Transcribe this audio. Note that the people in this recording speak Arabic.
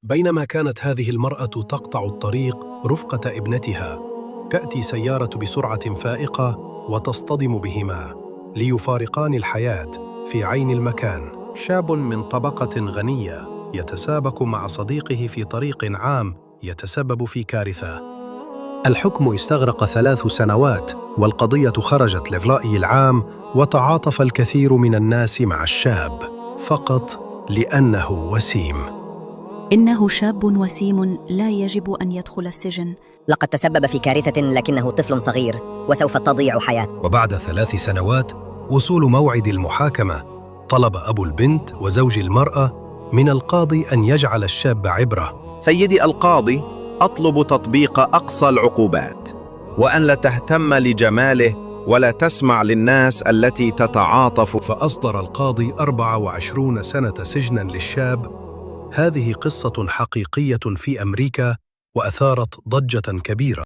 بينما كانت هذه المرأة تقطع الطريق رفقة ابنتها، تأتي سيارة بسرعة فائقة وتصطدم بهما ليفارقان الحياة في عين المكان. شاب من طبقة غنية يتسابق مع صديقه في طريق عام يتسبب في كارثة. الحكم استغرق 3 سنوات، والقضية خرجت للرأي العام، وتعاطف الكثير من الناس مع الشاب فقط لأنه وسيم. إنه شاب وسيم، لا يجب أن يدخل السجن. لقد تسبب في كارثة، لكنه طفل صغير وسوف تضيع حياته. وبعد 3 سنوات وصول موعد المحاكمة، طلب أبو البنت وزوج المرأة من القاضي أن يجعل الشاب عبرة. سيدي القاضي، أطلب تطبيق أقصى العقوبات، وأن لا تهتم لجماله ولا تسمع للناس التي تتعاطف. فأصدر القاضي 24 سنة سجناً للشاب. هذه قصة حقيقية في أمريكا وأثارت ضجة كبيرة.